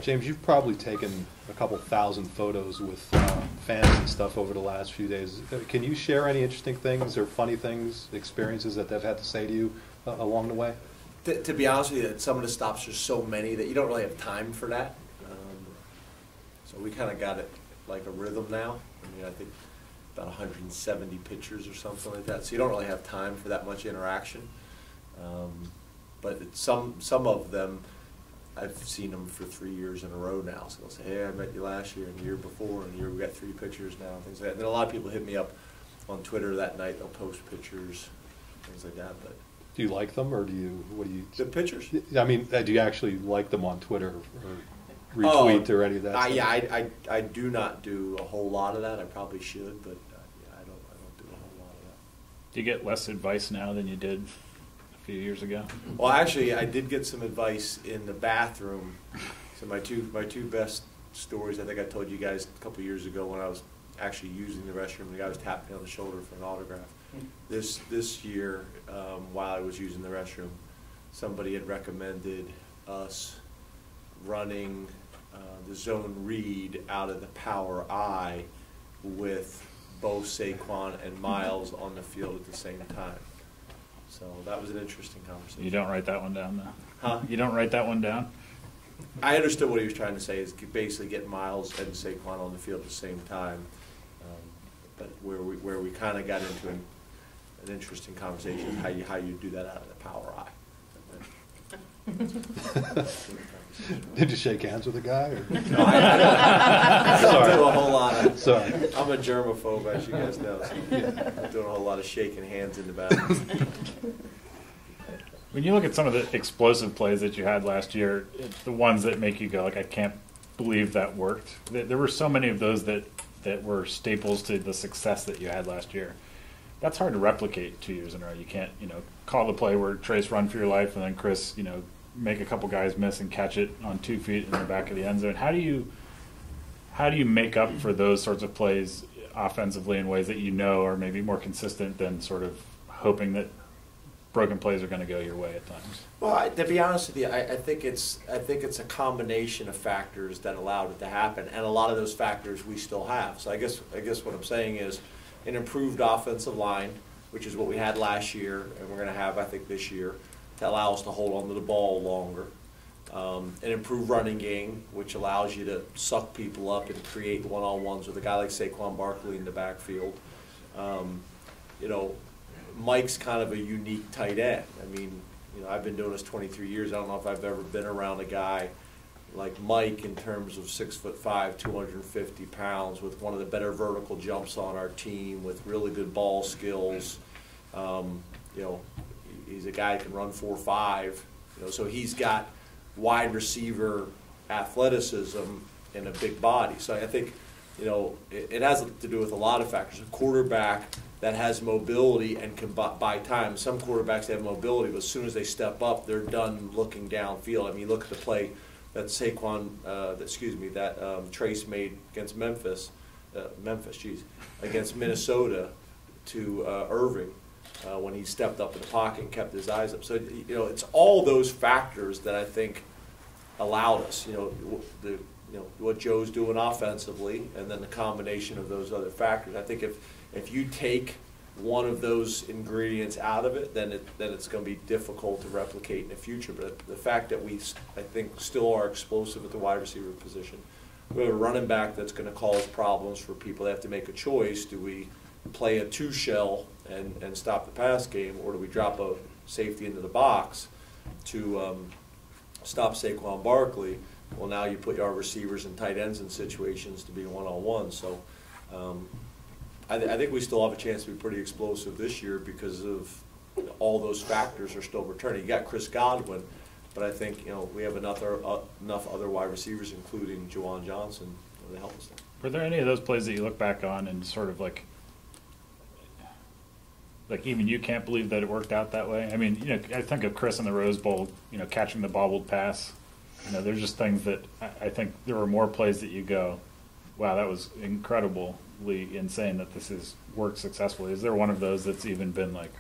James, you've probably taken a couple thousand photos with fans and stuff over the last few days. Can you share any interesting things or funny things, experiences that they've had to say to you along the way? To be honest with you, some of the stops are so many that you don't really have time for that. So we kind of got it like a rhythm now. I mean, I think about 170 pictures or something like that. So you don't really have time for that much interaction. But some of them, I've seen them for 3 years in a row now. So they'll say, hey, I met you last year and the year before, and we got 3 pictures now, and things like that. And then a lot of people hit me up on Twitter that night. They'll post pictures, things like that. But do you like them, or what do you? The pictures? I mean, do you actually like them on Twitter or retweet or any of that? Yeah, I do not do a whole lot of that. I probably should, but yeah, I don't do a whole lot of that. Do you get less advice now than you did a few years ago? Well, actually, I did get some advice in the bathroom. So my two best stories, I think I told you guys a couple years ago when I was actually using the restroom, the guy was tapping me on the shoulder for an autograph. This year, while I was using the restroom, somebody had recommended us running the zone read out of the power I with both Saquon and Miles on the field at the same time. So that was an interesting conversation. You don't write that one down, though? Huh? You don't write that one down? I understood what he was trying to say, is basically get Miles and Saquon on the field at the same time. But where we kind of got into an interesting conversation is how you do that out of the power I. Did you shake hands with the guy? Or? No, I don't do a whole lot of. Sorry. I'm a germaphobe, as you guys know. So I'm doing a whole lot of shaking hands in the bathroom. When you look at some of the explosive plays that you had last year, the ones that make you go, like, I can't believe that worked. There were so many of those that were staples to the success that you had last year. That's hard to replicate 2 years in a row. You can't, call the play where Trace run for your life and then Chris, make a couple guys miss and catch it on 2 feet in the back of the end zone. How do you make up for those sorts of plays offensively in ways that are maybe more consistent than sort of hoping that broken plays are going to go your way at times? Well, to be honest with you, I think it's a combination of factors that allowed it to happen, and a lot of those factors we still have. So I guess what I'm saying is an improved offensive line, which is what we had last year, and we're going to have, I think, this year, to allow us to hold onto the ball longer. An improved running game, which allows you to suck people up and create one-on-ones with a guy like Saquon Barkley in the backfield. Mike's kind of a unique tight end. I mean, I've been doing this 23 years. I don't know if I've ever been around a guy like Mike in terms of 6'5", 250 pounds, with one of the better vertical jumps on our team, with really good ball skills. He's a guy who can run 4.5. So he's got wide receiver athleticism and a big body. So I think, it has to do with a lot of factors. A quarterback that has mobility and can buy time. Some quarterbacks have mobility, but as soon as they step up, they're done looking downfield. I mean, look at the play that Trace made against against Minnesota to Irving when he stepped up in the pocket and kept his eyes up. So it's all those factors that I think allowed us. What Joe's doing offensively, and then the combination of those other factors. I think if you take one of those ingredients out of it, then it's going to be difficult to replicate in the future. But the fact that I think, still are explosive at the wide receiver position. We have a running back that's going to cause problems for people. They have to make a choice. Do we play a 2-shell and stop the pass game, or do we drop a safety into the box to stop Saquon Barkley? Well, now you put our receivers and tight ends in situations to be one-on-one. So I think we still have a chance to be pretty explosive this year because of all those factors are still returning. You got Chris Godwin, but I think we have enough other wide receivers, including Juwan Johnson, to help us. Were there any of those plays that you look back on and sort of like even you can't believe that it worked out that way? I mean, I think of Chris in the Rose Bowl, catching the bobbled pass. There's just things that I think there were more plays that you go, wow, that was incredibly insane that this has worked successfully. Is there one of those that's even been like,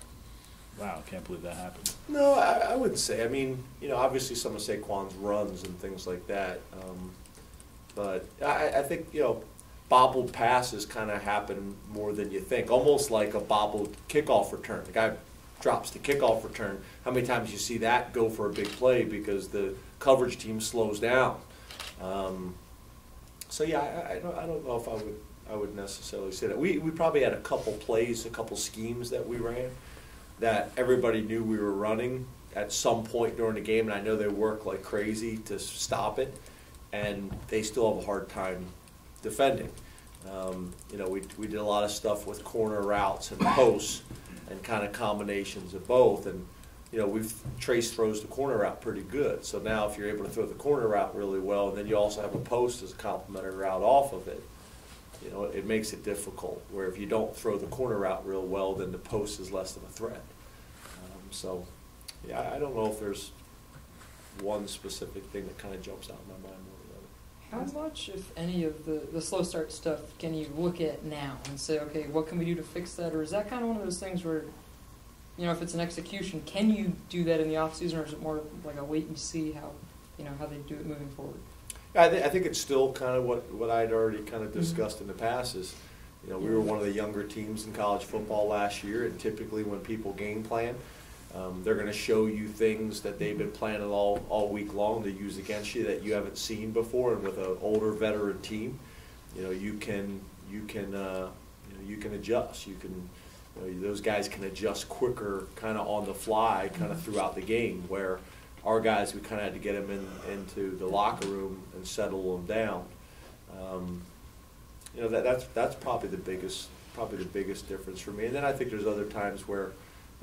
wow, can't believe that happened. No, I wouldn't say. I mean, obviously some of Saquon's runs and things like that. But I think, bobbled passes kind of happen more than you think. Almost like a bobbled kickoff return. The guy drops the kickoff return. How many times you see that go for a big play because the coverage team slows down? So yeah, I don't know if I would necessarily say that. We probably had a couple plays, a couple schemes that we ran that everybody knew we were running at some point during the game, and I know they work like crazy to stop it, and they still have a hard time defending. We did a lot of stuff with corner routes and posts and kind of combinations of both, and we've Trace throws the corner route pretty good. So now if you're able to throw the corner route really well, and then you also have a post as a complementary route off of it, it makes it difficult. Where if you don't throw the corner route real well, then the post is less of a threat. So, yeah, I don't know if there's one specific thing that kind of jumps out in my mind more than How much, if any, of the slow start stuff can you look at now and say, okay, what can we do to fix that? Or is that kind of one of those things where, if it's an execution, can you do that in the off season, or is it more like a wait and see how they do it moving forward? I think it's still kind of what I'd already kind of discussed in the past is, we were one of the younger teams in college football last year, and typically when people game plan, they're going to show you things that they've been planning all week long to use against you that you haven't seen before. And with an older veteran team, you can adjust. You can those guys can adjust quicker, kind of on the fly, kind of throughout the game. Where our guys, we kind of had to get them into the locker room and settle them down. That's probably the biggest difference for me. And then I think there's other times where,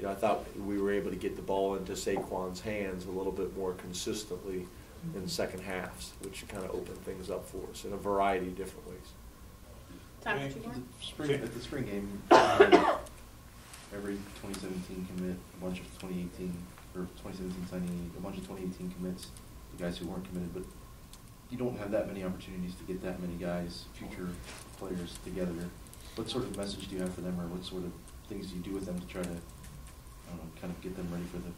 I thought we were able to get the ball into Saquon's hands a little bit more consistently in second halves, which kind of opened things up for us in a variety of different ways. Time for two more? At the spring game, every 2017 commit, a bunch of 2018, or 2017 signing, a bunch of 2018 commits, the guys who weren't committed, but you don't have that many opportunities to get that many guys, future players together. What sort of message do you have for them, or what sort of things do you do with them to try to, kind of get them ready for the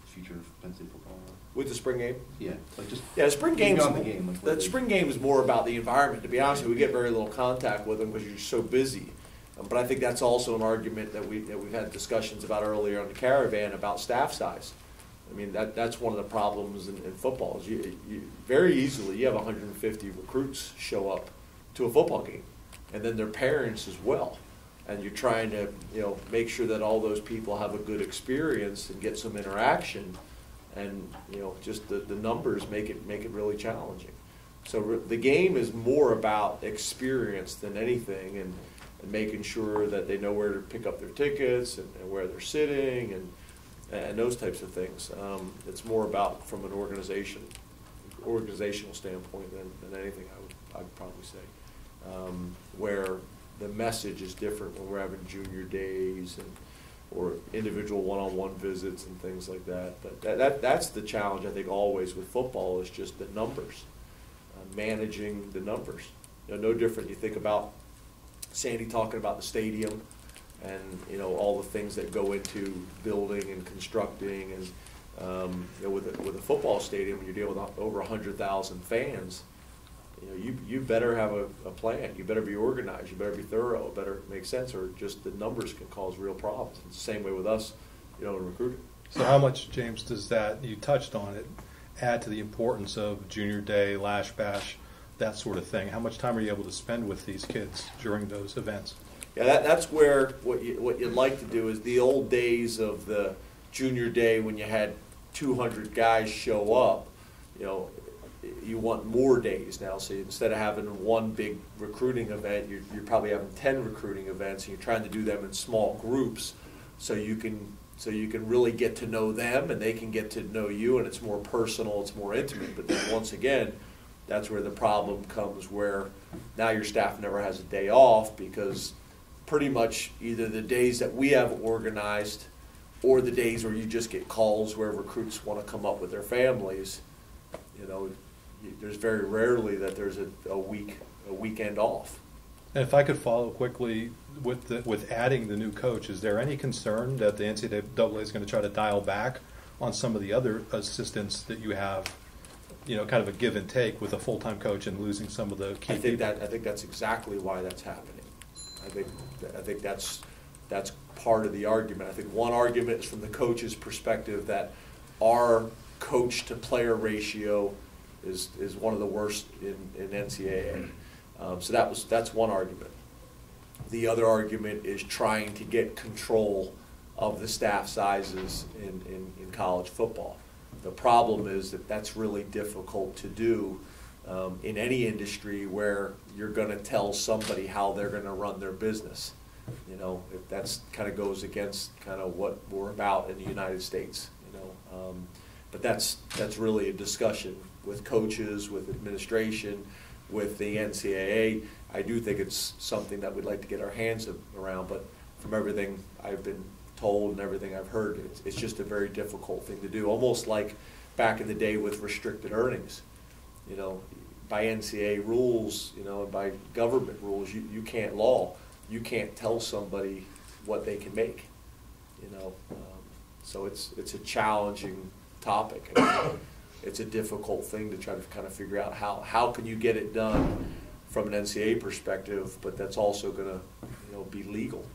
future of Penn State football? With the spring game? Yeah, just the spring game. Beyond the game. The spring game is more about the environment. To be honest with you, we get very little contact with them because you're so busy. But I think that's also an argument that we've had discussions about earlier on the Caravan about staff size. I mean, that's one of the problems in football is you very easily you have 150 recruits show up to a football game, and then their parents as well. And you're trying to, make sure that all those people have a good experience and get some interaction, and just the numbers make it really challenging. So the game is more about experience than anything, and making sure that they know where to pick up their tickets and where they're sitting and those types of things. It's more about from an organizational standpoint than anything I'd probably say, where the message is different when we're having junior days or individual one-on-one visits and things like that. But that's the challenge, I think, always with football is just the numbers, managing the numbers. No different. You think about Sandy talking about the stadium and, all the things that go into building and constructing. And, with a football stadium, when you're dealing with over 100,000 fans, you better have a plan. You better be organized. You better be thorough. It better make sense, or just the numbers can cause real problems. It's the same way with us, in recruiting. So how much, James, does that, you touched on it, add to the importance of junior day, lash bash, that sort of thing? How much time are you able to spend with these kids during those events? Yeah, that's where what you'd like to do is the old days of the junior day when you had 200 guys show up, you want more days now. So instead of having one big recruiting event, you're probably having 10 recruiting events, and you're trying to do them in small groups so you can really get to know them and they can get to know you, and it's more personal, it's more intimate. But then once again, that's where the problem comes, where now your staff never has a day off, because pretty much either the days that we have organized or the days where you just get calls where recruits want to come up with their families, there's very rarely that there's a weekend off. And if I could follow quickly with adding the new coach, is there any concern that the NCAA is going to try to dial back on some of the other assistants that you have, kind of a give and take with a full-time coach and losing some of the key I think people? I think that's exactly why that's happening. I think that's part of the argument. I think one argument is from the coach's perspective that our coach to player ratio is one of the worst in NCAA. So that's one argument. The other argument is trying to get control of the staff sizes in college football. The problem is that that's really difficult to do in any industry where you're going to tell somebody how they're going to run their business. If that's kind of goes against kind of what we're about in the United States. But that's really a discussion with coaches, with administration, with the NCAA. I do think it's something that we'd like to get our hands around, but from everything I've been told and everything I've heard, it's just a very difficult thing to do. Almost like back in the day with restricted earnings. By NCAA rules, and by government rules, you can't you can't tell somebody what they can make. So it's a challenging topic. It's a difficult thing to try to kind of figure out how can you get it done from an NCAA perspective, but that's also going to be legal.